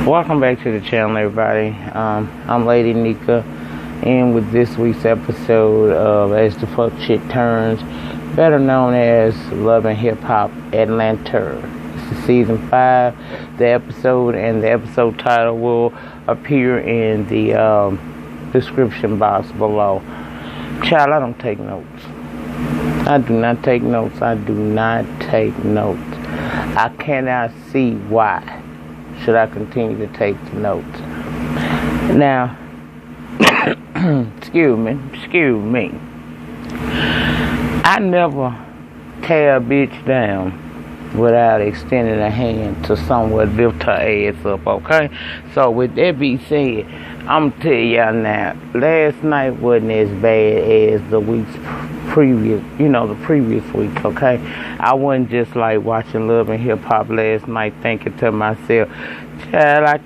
Welcome back to the channel, everybody. I'm Lady Nika, and with this week's episode of As the Fuck Shit Turns, better known as Love and Hip Hop Atlanta. This is season 5. The episode title will appear in the description box below. Child, I don't take notes. I do not take notes. I cannot see why should I continue to take the notes. Now, excuse me. I never tear a bitch down without extending a hand to someone lift her ass up, okay? So with that being said, I'm gonna tell y'all now, last night wasn't as bad as the week's previous week, okay? I wasn't just like watching Love and Hip Hop last night thinking to myself, child,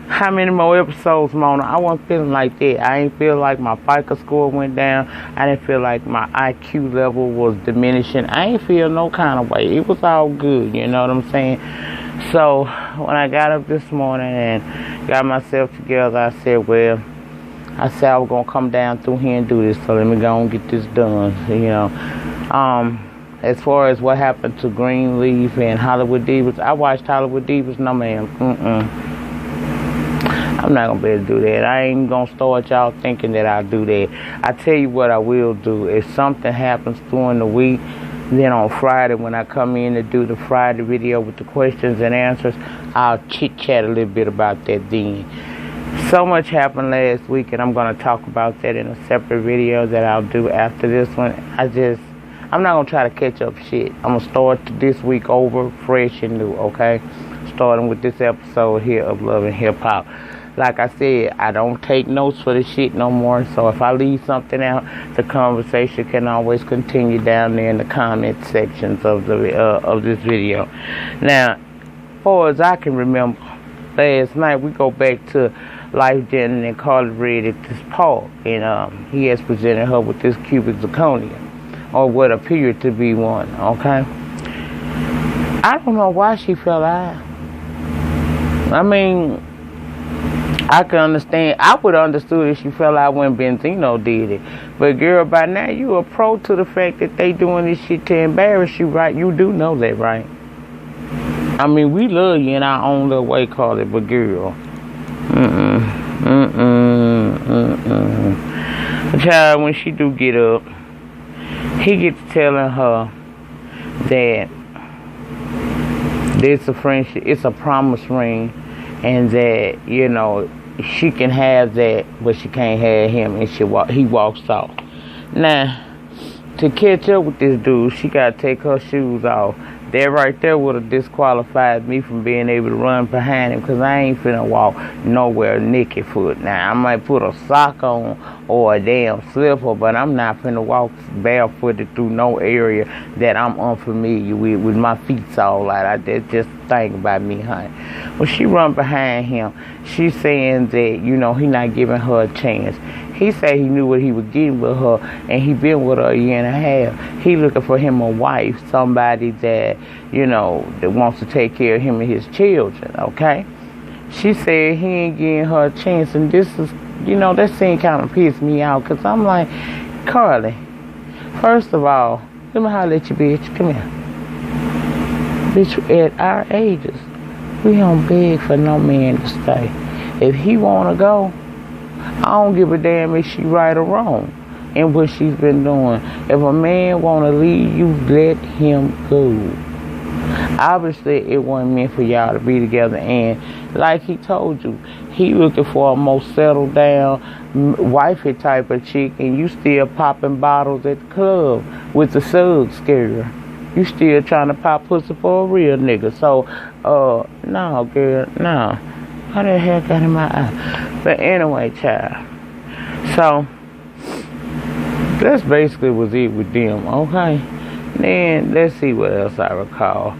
how many more episodes, Mona? I wasn't feeling like that. I ain't feel like my FICO score went down. I didn't feel like my IQ level was diminishing. I ain't feel no kind of way. It was all good, you know what I'm saying? So when I got up this morning and got myself together, I said I was going to come down through here and do this, so let me go and get this done, you know. As far as what happened to Greenleaf and Hollywood Divas, I watched Hollywood Divas, no ma'am, I'm not going to be able to do that. I ain't going to start y'all thinking that I'll do that. I tell you what I will do. If something happens during the week, then on Friday when I come in to do the Friday video with the questions and answers, I'll chit-chat a little bit about that then. So much happened last week, and I'm going to talk about that in a separate video that I'll do after this one. I'm not going to try to catch up shit. I'm going to start this week over fresh and new, okay? Starting with this episode here of Love and Hip Hop. Like I said, I don't take notes for the shit no more. So if I leave something out, the conversation can always continue down there in the comment sections of this video. Now, as far as I can remember, last night we go back to Life Jennings and Carly Red at this park, and he has presented her with this cubic zirconia, or what appeared to be one. Okay, I don't know why she fell out. I mean, I can understand. I would have understood if she fell out when Benzino did it. But girl, by now you a pro to the fact that they doing this shit to embarrass you, right? You do know that, right? I mean, we love you in our own little way, Carly, but girl. The child, when she do get up, he gets telling her that it's a friendship, it's a promise ring, and that, you know, she can have that, but she can't have him, and he walks off. Now, to catch up with this dude, she got to take her shoes off. That right there would have disqualified me from being able to run behind him, because I ain't finna walk nowhere naked foot. Now, I might put a sock on or a damn slipper, but I'm not finna walk barefooted through no area that I'm unfamiliar with my feet all out. That's just the thing about me, honey. When she run behind him, she's saying that, you know, he not giving her a chance. He said he knew what he was getting with her, and he been with her a year and a half. He looking for him a wife, somebody that, you know, that wants to take care of him and his children, okay? She said he ain't giving her a chance, and this is, you know, that scene kind of pissed me out, because I'm like, Carly, first of all, let me holler at you, bitch. Come here. Bitch, at our ages, we don't beg for no man to stay. If he want to go, I don't give a damn if she right or wrong in what she's been doing. If a man want to leave you, let him go. Obviously, it wasn't meant for y'all to be together. And like he told you, he looking for a more settled down, wifey type of chick, and you still popping bottles at the club with the sug scare. You still trying to pop pussy for a real nigga. So, no, girl, no. How the hell got in my eye? But anyway, child. So, that's basically was it with them, okay? Then, let's see what else I recall.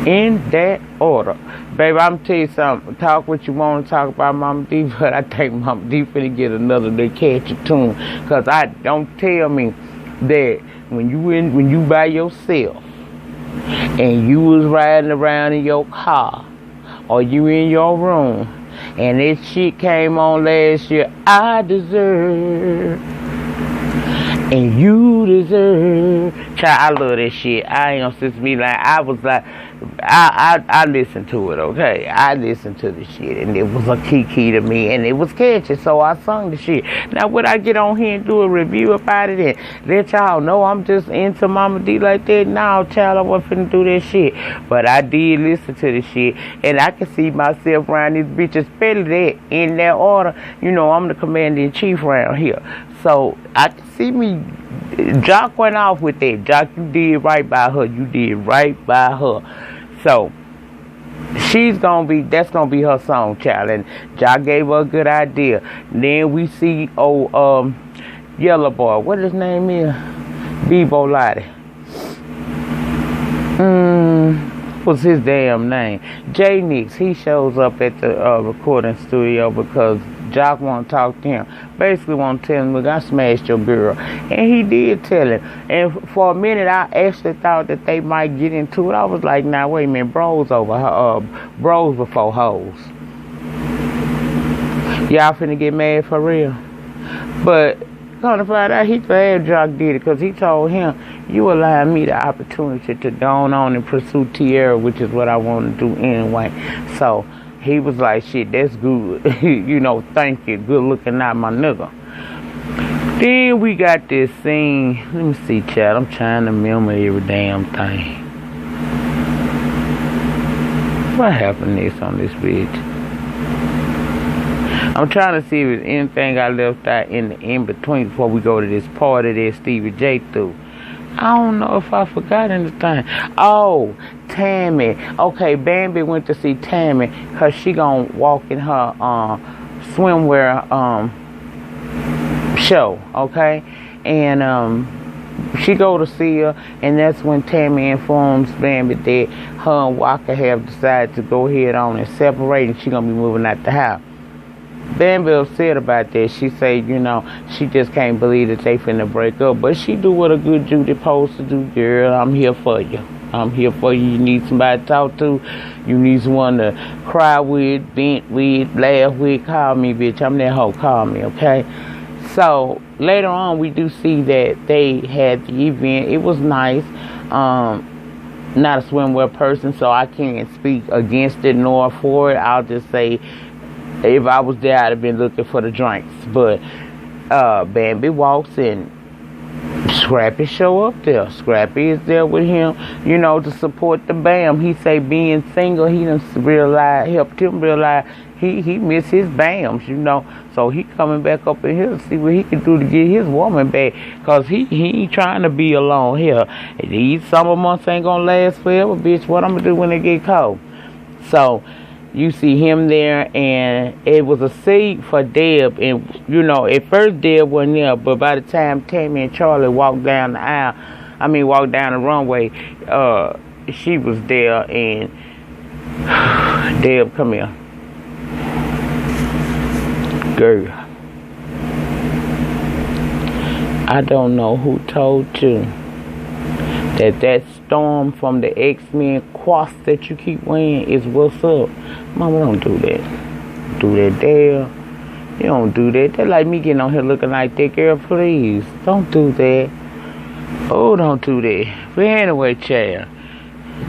In that order. Baby, I'm tell you something. Talk what you want to talk about Mama D, but I think Mama D finna get another little catchy tune. Because don't tell me that when you by yourself and you was riding around in your car or you in your room, and this shit came on last year, I deserve, and you deserve. Child, I love that shit. I ain't gonna me like I was like, I listened to it, okay? I listened to the shit, and it was a key to me, and it was catchy, so I sung the shit. Now, would I get on here and do a review about it and let y'all know I'm just into Mama D like that? No, child, I wasn't finna do that shit. But I did listen to the shit, and I can see myself around these bitches, especially that in that order. You know, I'm the commander-in-chief around here. So, I can see me. Jock went off with that. Jock, you did right by her. You did right by her. So, that's gonna be her song, child. And Jock gave her a good idea. Then we see, Yellow Boy. What his name is? Bebo Lottie. What's his damn name? J Nix. He shows up at the recording studio because Jock want to talk to him. Basically want to tell him, look, I smashed your girl. And he did tell him. And for a minute, I actually thought that they might get into it. I was like, nah, wait a minute. Bros before hoes. Y'all finna get mad for real? But come to find out, he glad Jock did it because he told him, you allowed me the opportunity to go on and pursue Tierra, which is what I want to do anyway. So he was like, shit, that's good. You know, thank you. Good looking out, my nigga. Then we got this scene. Let me see, chat. I'm trying to remember every damn thing. What happened next on this bitch? I'm trying to see if there's anything I left out in between before we go to this party that Stevie J threw. I don't know if I forgot anything. Oh, Tammy. Okay, Bambi went to see Tammy because she gonna walk in her swimwear show, okay? And she go to see her, and that's when Tammy informs Bambi that her and Walker have decided to go ahead on and separate, and she gonna be moving out the house. Bambi upset about that. She say, you know, she just can't believe that they finna break up. But she do what a good Judy supposed to do, girl. I'm here for you. I'm here for you. You need somebody to talk to. You need someone to cry with, vent with, laugh with. Call me, bitch. I'm that hoe. Call me, okay? So, later on, we do see that they had the event. It was nice. Not a swimwear person, so I can't speak against it nor for it. I'll just say, if I was there, I'd have been looking for the drinks. But Bambi walks in. Scrappy show up there. Scrappy is there with him, you know, to support the Bam. He say being single, he done helped him realize he missed his Bams, you know. So he coming back up in here to see what he can do to get his woman back. Because he ain't trying to be alone here. These summer months ain't going to last forever, bitch. What I'm going to do when they get cold? So you see him there, and it was a seat for Deb. And, you know, at first Deb wasn't there, but by the time Tammy and Charlie walked down the runway, she was there, and Deb, come here. Girl, I don't know who told you that storm from the X-Men quaff that you keep wearing is what's up. Mama, don't do that. Do that, Dale. You don't do that. That's like me getting on here looking like that. Girl, please. Don't do that. Oh, don't do that. But anyway, child,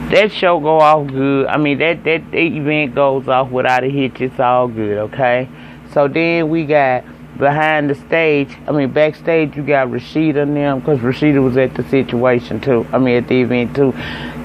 that show go off good. I mean, that event goes off without a hitch. It's all good, okay? So then we got backstage, you got Rashida and them, because Rashida was at the situation too. At the event too.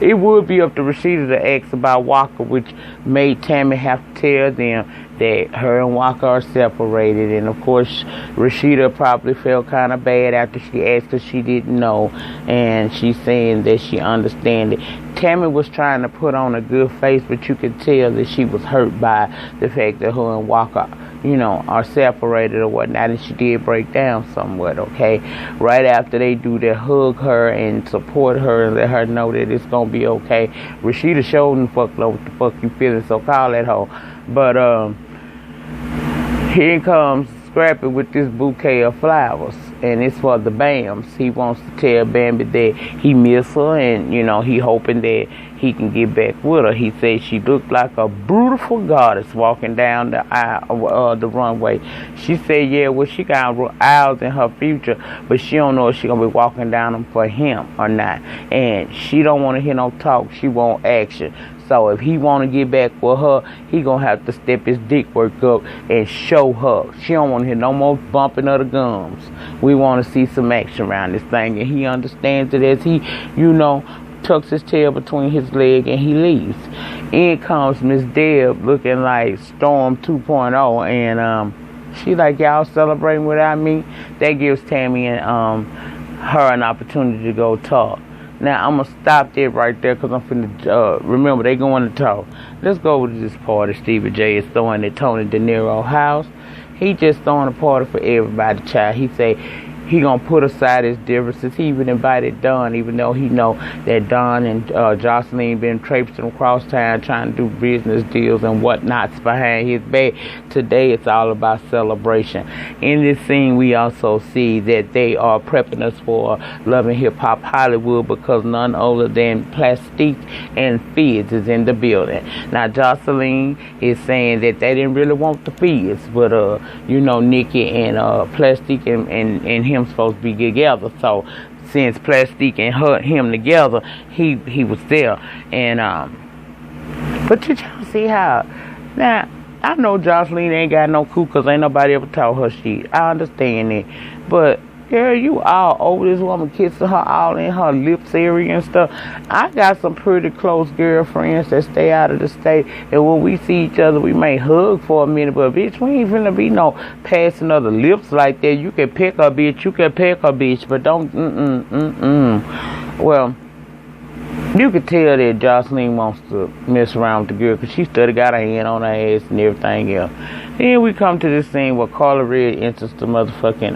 It would be up to Rashida to ask about Walker, which made Tammy have to tell them that her and Walker are separated. And of course, Rashida probably felt kind of bad after she asked because she didn't know. And she's saying that she understands it. Tammy was trying to put on a good face, but you could tell that she was hurt by the fact that her and Walker, you know, are separated or whatnot, and she did break down somewhat, okay? Right after they do that, hug her and support her and let her know that it's gonna be okay. Rashida showed them fuck know what the fuck you feeling, so call that hoe. But here comes Scrappy with this bouquet of flowers, and it's for the Bams. He wants to tell Bambi that he miss her, and you know he hoping that he can get back with her. He said she looked like a beautiful goddess walking down the aisle, the runway. She said, yeah, well, she got aisles in her future, but she don't know if she gonna be walking down them for him or not. And she don't want to hear no talk. She want action. So if he want to get back with her, he going to have to step his dick work up and show her. She don't want to hear no more bumping of the gums. We want to see some action around this thing. And he understands it as he, tucks his tail between his leg and he leaves. In comes Miss Deb looking like Storm 2.0. And she like, y'all celebrating without me? That gives Tammy and her an opportunity to go talk. Now, I'm going to stop there right there because I'm finna, remember, they going to talk. Let's go to this party Stevie J is throwing at Tony De Niro house. He just throwing a party for everybody, child. He say he going to put aside his differences. He even invited Don, even though he know that Don and Jocelyn been traipsing across town trying to do business deals and whatnots behind his back. Today, it's all about celebration. In this scene, we also see that they are prepping us for Love and Hip Hop Hollywood because none other than Plastique and Fizz is in the building. Now, Jocelyn is saying that they didn't really want the Fizz, but, Nikki and Plastique and him supposed to be together. So since Plastique and him together, he was there. And but you trying to see how now I know Jocelyn ain't got no clue because ain't nobody ever told her shit. I understand it, but girl, you all over this woman kissing her all in her lips area and stuff. I got some pretty close girlfriends that stay out of the state, and when we see each other, we may hug for a minute, but bitch, we ain't finna be no passing of the lips like that. You can pick a bitch, but don't, Well, you could tell that Jocelyn wants to mess around with the girl because she still got her hand on her ass and everything else. Then we come to this scene where Carla Red enters the motherfucking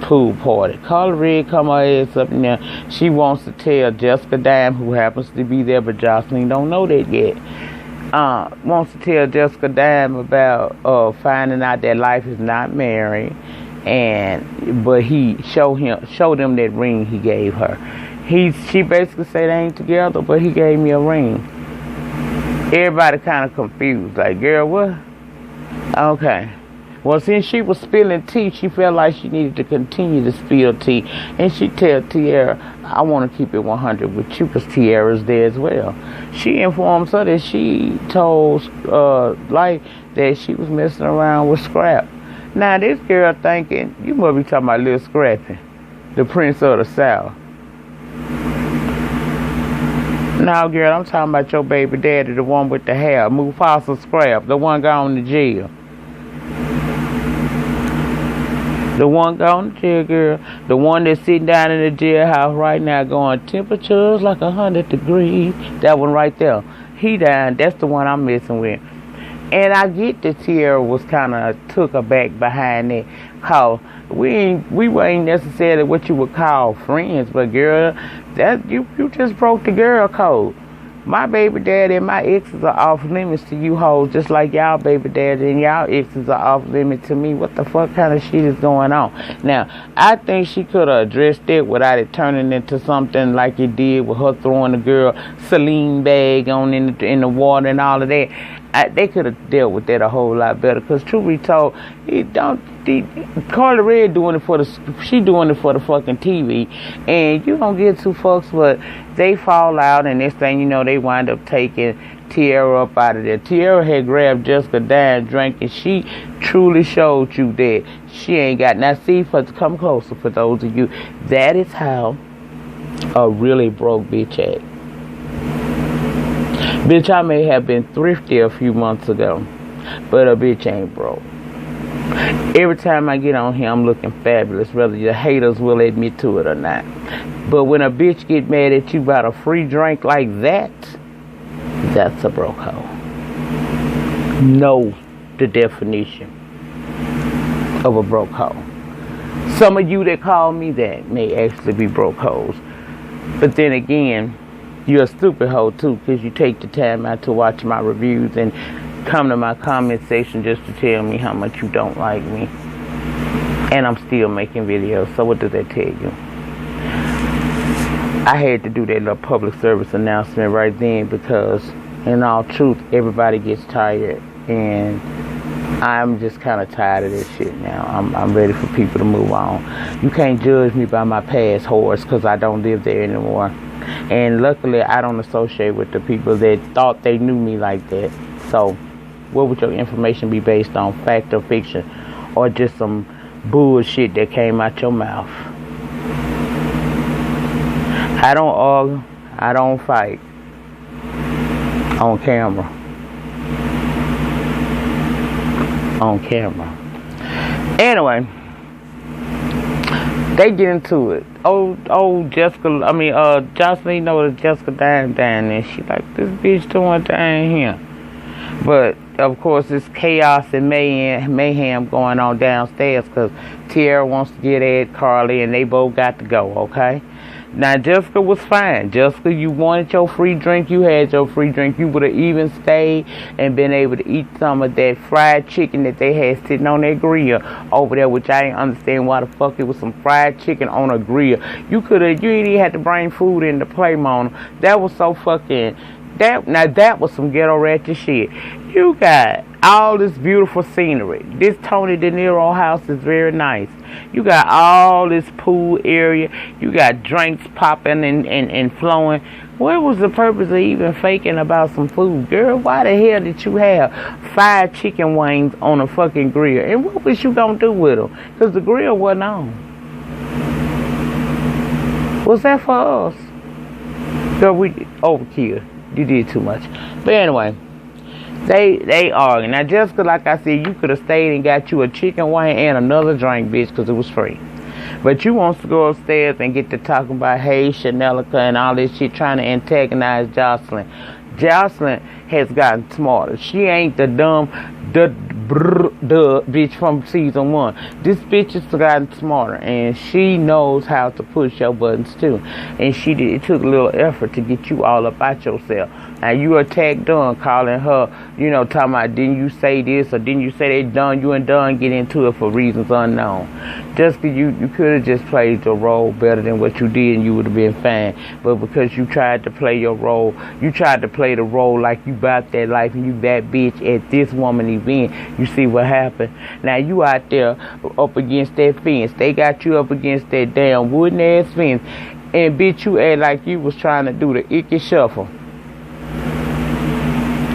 pool party. Carla Red come her ass up in there. She wants to tell Jessica Dime, who happens to be there, but Jocelyn don't know that yet. Wants to tell Jessica Dime about finding out that Life is not married, but he showed them that ring he gave her. She basically said they ain't together, but he gave me a ring. Everybody kind of confused, like, girl, what? Okay. Well, since she was spilling tea, she felt like she needed to continue to spill tea. And she tell Tiara, I want to keep it 100 with you because Tiara's there as well. She informs her that she told Life that she was messing around with Scrap. Now, this girl thinking, you must be talking about Lil Scrappy, the Prince of the South. No, girl, I'm talking about your baby daddy, the one with the hair, Mufasa Scrap, the one gone to jail. The one gone to jail, girl. The one that's sitting down in the jailhouse right now going, temperatures like 100 degrees. That one right there. He died. That's the one I'm messing with. And I get that Tiara was kind of took aback behind that. Cause we ain't necessarily what you would call friends, but girl, that you just broke the girl code. My baby daddy and my exes are off limits to you hoes, just like y'all baby daddy and y'all exes are off limits to me. What the fuck kind of shit is going on? Now, I think she could have addressed it without it turning into something like it did with her throwing the girl Celine bag on in the water and all of that. They could have dealt with that a whole lot better. Cause truth be told, Carla Red doing it for the fucking TV, and you don't get two fucks, but they fall out, and next thing you know, they wind up taking Tiara up out of there. Tiara had grabbed Jessica Dime drink, and she truly showed you that she ain't got. Now, see, come closer for those of you. That is how a really broke bitch act. Bitch, I may have been thrifty a few months ago, but a bitch ain't broke. Every time I get on here, I'm looking fabulous, whether your haters will admit to it or not. But when a bitch get mad at you about a free drink like that, that's a broke hoe. Know the definition of a broke hoe. Some of you that call me that may actually be broke hoes. But then again, you're a stupid hoe too, because you take the time out to watch my reviews and come to my comment section just to tell me how much you don't like me. And I'm still making videos, so what does that tell you? I had to do that little public service announcement right then because, in all truth, everybody gets tired, and I'm just kind of tired of this shit now. I'm ready for people to move on. You can't judge me by my past horrors because I don't live there anymore. And luckily, I don't associate with the people that thought they knew me like that. So, what would your information be based on? Fact or fiction? Or just some bullshit that came out your mouth? I don't argue. I don't fight. On camera. On camera. Anyway, they get into it. Jocelyn knows Jessica down and she like, this bitch doing down here. But of course it's chaos and mayhem going on downstairs because Tierra wants to get at Carly and they both got to go, okay? Now, Jessica was fine. Jessica, you wanted your free drink. You had your free drink. You would have even stayed and been able to eat some of that fried chicken that they had sitting on their grill over there, which I didn't understand why the fuck it was some fried chicken on a grill. You didn't even have to bring food in to play, Mona. That was so fucking... That was some ghetto ratchet shit. You got all this beautiful scenery. This Tony De Niro house is very nice. You got all this pool area. You got drinks popping and flowing. What was the purpose of even faking about some food? Girl, why the hell did you have 5 chicken wings on a fucking grill? And what was you gonna do with them? Because the grill wasn't on. Was that for us? Girl, we overkill. You did too much. But anyway, they argue. Now, Jessica, like I said, you could have stayed and got you a chicken wing and another drink, bitch, because it was free. But you wants to go upstairs and get to talking about, hey, Chanelica and all this shit, trying to antagonize Jocelyn. Jocelyn has gotten smarter. She ain't the dumb, the bitch from season 1. This bitch has gotten smarter, and she knows how to push your buttons too. And it took a little effort to get you all about yourself. Now you attacked Dawn, calling her, talking about, didn't you say this or didn't you say that? Dawn, you and Dawn get into it for reasons unknown. Just because you could have just played your role better than what you did, and you would have been fine. But because you tried to play your role, you tried to play the role like you about that life and you that bitch at this woman event. You see what happened? Now you out there up against that fence. They got you up against that damn wooden ass fence, and bitch, you act like you was trying to do the icky shuffle.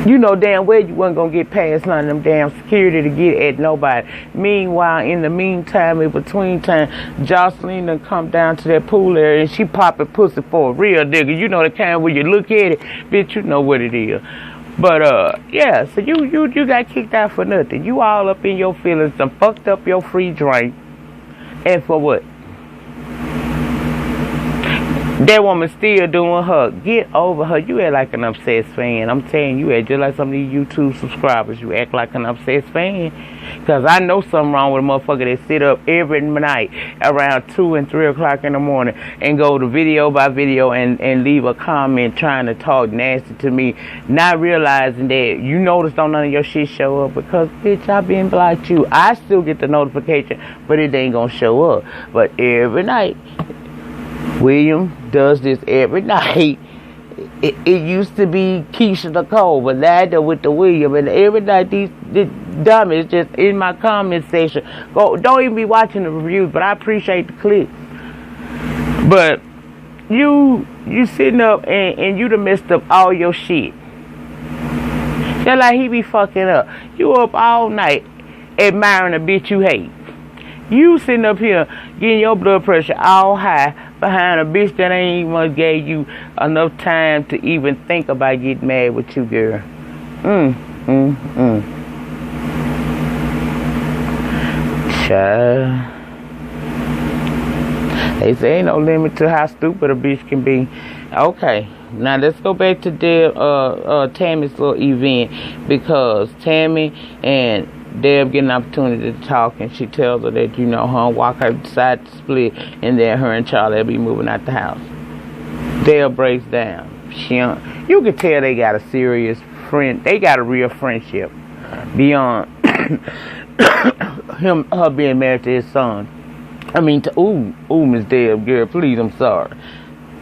You know damn well you wasn't gonna get past none of them damn security to get at nobody. Meanwhile, in the meantime, in between time, Jocelyn done come down to that pool area and she popping pussy for a real nigga. You know the kind where you look at it, bitch, you know what it is. But yeah, so you got kicked out for nothing. You all up in your feelings and fucked up your free drink. And for what? That woman still doing her. Get over her. You act like an obsessed fan. I'm telling you, act just like some of these YouTube subscribers. You act like an obsessed fan. Because I know something wrong with a motherfucker that sit up every night around 2 and 3 o'clock in the morning and go to video by video and leave a comment trying to talk nasty to me, not realizing that you notice don't none of your shit show up because, bitch, I been blocked you. I still get the notification, but it ain't gonna show up. But every night, William does this every night. It used to be Keisha Nicole, but now with the William, and every night these dummies just in my comment section. Don't even be watching the reviews, but I appreciate the clicks. But you sitting up and you done messed up all your shit. Just like he be fucking up. You up all night admiring a bitch you hate. You sitting up here getting your blood pressure all high behind a bitch that ain't even gave you enough time to even think about getting mad with you, girl. Child. They say ain't no limit to how stupid a bitch can be. Okay, now let's go back to Tammy's little event, because Tammy and Deb get an opportunity to talk, and she tells her that, her and Walker decide to split, and then her and Charlie will be moving out the house. Deb breaks down. You can tell they got a serious friend. They got a real friendship beyond her being married to his son. I mean, Miss Deb, girl, please, I'm sorry.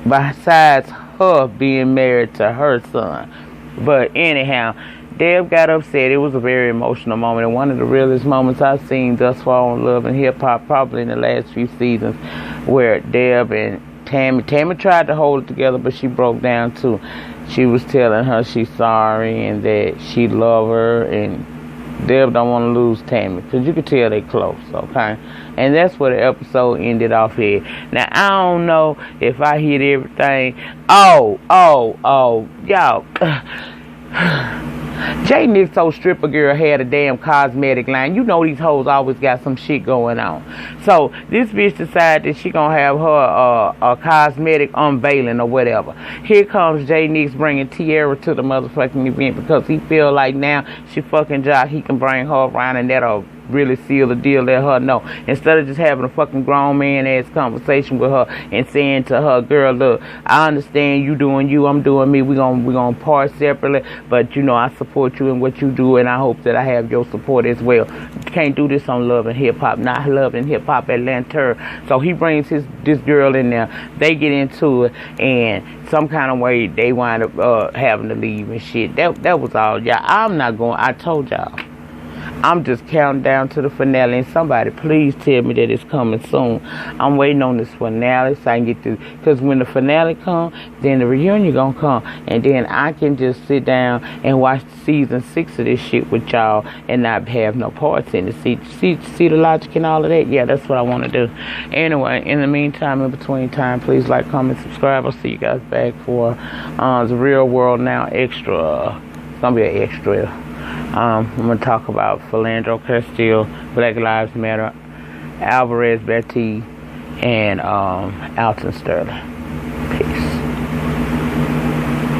besides her being married to her son. But anyhow, Deb got upset. It was a very emotional moment, and one of the realest moments I've seen thus far on Love and Hip Hop, probably in the last few seasons, where Deb and Tammy tried to hold it together, but she broke down too. She was telling her she's sorry and that she love her, and Deb don't want to lose Tammy, because you could tell they close, okay? And that's where the episode ended off here. Now, I don't know if I hit everything. Y'all. J Nick's old stripper girl had a damn cosmetic line. You know these hoes always got some shit going on. So this bitch decided that she gonna have her a cosmetic unveiling or whatever. Here comes J Nick's bringing Tierra to the motherfucking event because he feel like now she fucking Jock, he can bring her around and that'll really seal the deal, let her know. Instead of just having a fucking grown man ass conversation with her and saying to her, girl, look, I understand you doing you, I'm doing me, we gonna part separately, but you know I support you in what you do, and I hope that I have your support as well. You can't do this on Love and Hip Hop, not Love and Hip Hop Atlanta. So he brings this girl in there, they get into it, and some kind of way they wind up having to leave and shit. That was all, y'all. I'm not going, I told y'all, I'm just counting down to the finale, and somebody please tell me that it's coming soon. I'm waiting on this finale so I can get to, because when the finale comes, then the reunion gonna come, and then I can just sit down and watch season 6 of this shit with y'all and not have no parts in it. See the logic and all of that? Yeah, that's what I want to do. Anyway, in the meantime, in between time, please like, comment, subscribe. I'll see you guys back for the Real World Now extra. It's gonna be an extra. I'm going to talk about Philando Castile, Black Lives Matter, Alvarez Batty, and Alton Sterling.